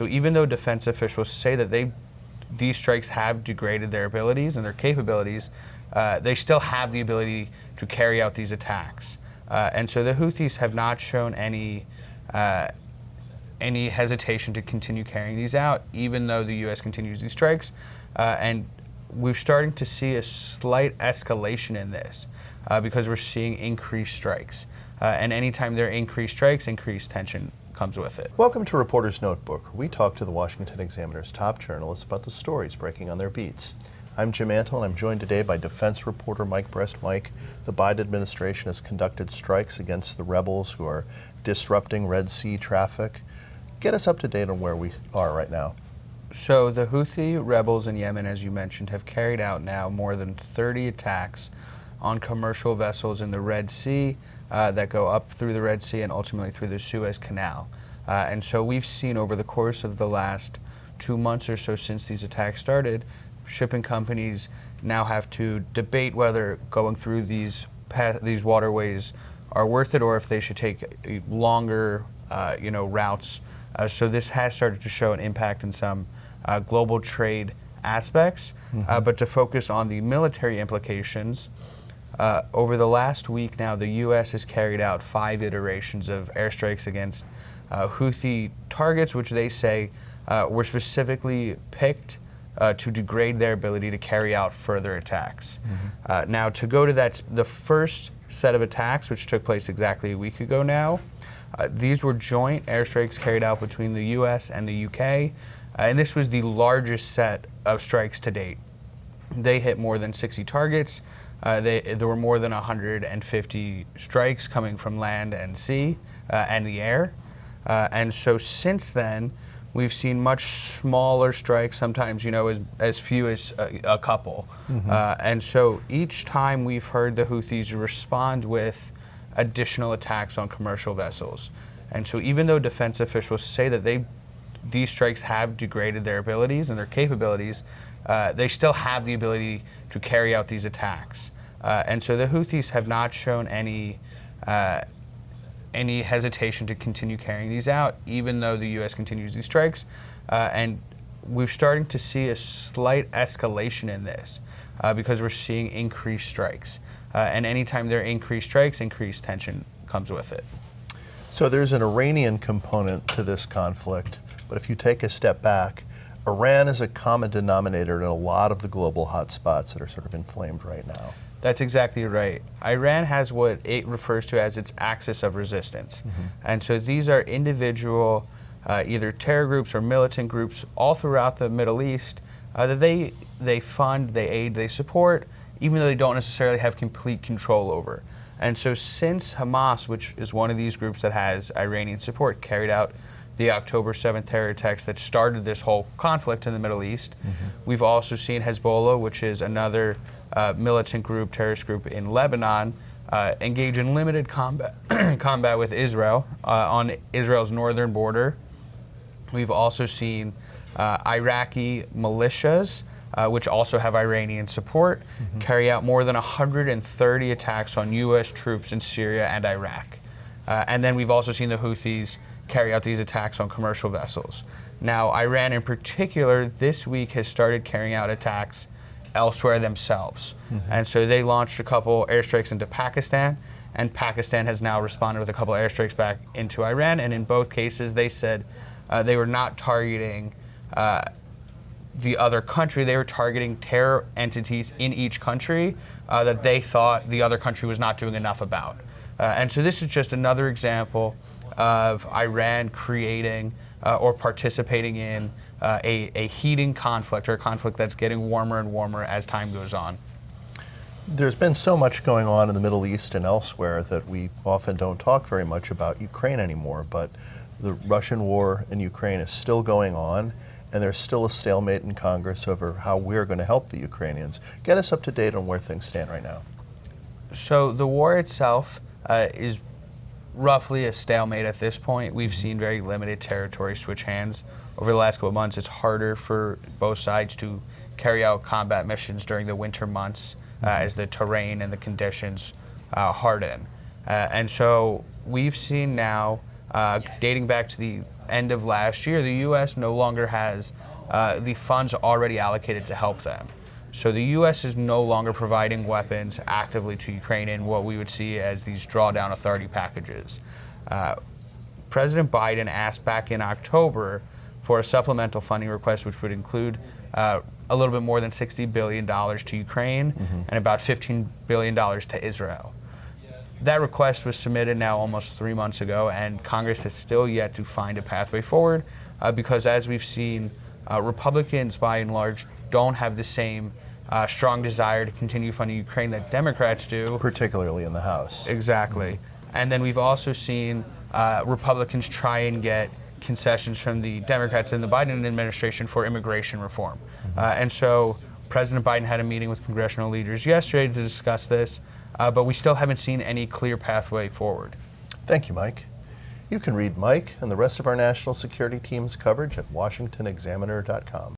So even though defense officials say that these strikes have degraded their abilities and their capabilities, they still have the ability to carry out these attacks. And so the Houthis have not shown any hesitation to continue carrying these out, even though the U.S. continues these strikes. And we're starting to see a slight escalation in this because we're seeing increased strikes. And anytime there are increased strikes, increased tension comes with it. Welcome to Reporter's Notebook. We talk to the Washington Examiner's top journalists about the stories breaking on their beats. I'm Jim Antle, and I'm joined today by defense reporter Mike Brest. Mike, the Biden administration has conducted strikes against the rebels who are disrupting Red Sea traffic. Get us up to date on where we are right now. So the Houthi rebels in Yemen, as you mentioned, have carried out now more than 30 attacks on commercial vessels in the Red Sea that go up through the Red Sea and ultimately through the Suez Canal. And so we've seen over the course of the last 2 months or so since these attacks started, shipping companies now have to debate whether going through these waterways are worth it or if they should take longer routes. So this has started to show an impact in some global trade aspects. But to focus on the military implications, over the last week now, the U.S. has carried out 5 iterations of airstrikes against Houthi targets, which they say were specifically picked to degrade their ability to carry out further attacks. Now, to go to the first set of attacks, which took place exactly a week ago now, these were joint airstrikes carried out between the U.S. and the U.K., and this was the largest set of strikes to date. They hit more than 60 targets. There were more than 150 strikes coming from land and sea and the air. And so since then, we've seen much smaller strikes, sometimes, as few as a couple. And so each time we've heard the Houthis respond with additional attacks on commercial vessels. And so even though defense officials say that these strikes have degraded their abilities and their capabilities, they still have the ability to carry out these attacks. And so the Houthis have not shown any hesitation to continue carrying these out, even though the U.S. continues these strikes. And we're starting to see a slight escalation in this because we're seeing increased strikes. And anytime there are increased strikes, increased tension comes with it. So there's an Iranian component to this conflict, but if you take a step back, Iran is a common denominator in a lot of the global hotspots that are sort of inflamed right now. That's exactly right. Iran has what it refers to as its axis of resistance. And so these are individual, either terror groups or militant groups all throughout the Middle East that they fund, they aid, they support, even though they don't necessarily have complete control over. And so since Hamas, which is one of these groups that has Iranian support, carried out the October 7th terror attacks that started this whole conflict in the Middle East, we've also seen Hezbollah, which is another militant group, terrorist group in Lebanon, engage in limited combat with Israel on Israel's northern border. We've also seen Iraqi militias, which also have Iranian support, carry out more than 130 attacks on U.S. troops in Syria and Iraq. And then we've also seen the Houthis carry out these attacks on commercial vessels. Now, Iran in particular this week has started carrying out attacks elsewhere themselves. And so they launched a couple airstrikes into Pakistan, and Pakistan has now responded with a couple airstrikes back into Iran. And in both cases, they said they were not targeting the other country. They were targeting terror entities in each country that they thought the other country was not doing enough about. And so this is just another example of Iran creating or participating in a heating conflict, or a conflict that's getting warmer and warmer as time goes on. There's been so much going on in the Middle East and elsewhere that we often don't talk very much about Ukraine anymore, but the Russian war in Ukraine is still going on, and there's still a stalemate in Congress over how we're going to help the Ukrainians. Get us up to date on where things stand right now. So the war itself is roughly a stalemate at this point. We've seen very limited territory switch hands over the last couple of months. It's harder for both sides to carry out combat missions during the winter months as the terrain and the conditions harden. And so we've seen now dating back to the end of last year, the U.S. no longer has the funds already allocated to help them. So the U.S. is no longer providing weapons actively to Ukraine in what we would see as these drawdown authority packages. President Biden asked back in October for a supplemental funding request, which would include a little bit more than $60 billion to Ukraine and about $15 billion to Israel. That request was submitted now almost 3 months ago, and Congress has still yet to find a pathway forward because, as we've seen, Republicans, by and large, don't have the same strong desire to continue funding Ukraine that Democrats do. Particularly in the House. Exactly. And then we've also seen Republicans try and get concessions from the Democrats in the Biden administration for immigration reform. And so President Biden had a meeting with congressional leaders yesterday to discuss this, but we still haven't seen any clear pathway forward. Thank you, Mike. You can read Mike and the rest of our national security team's coverage at washingtonexaminer.com.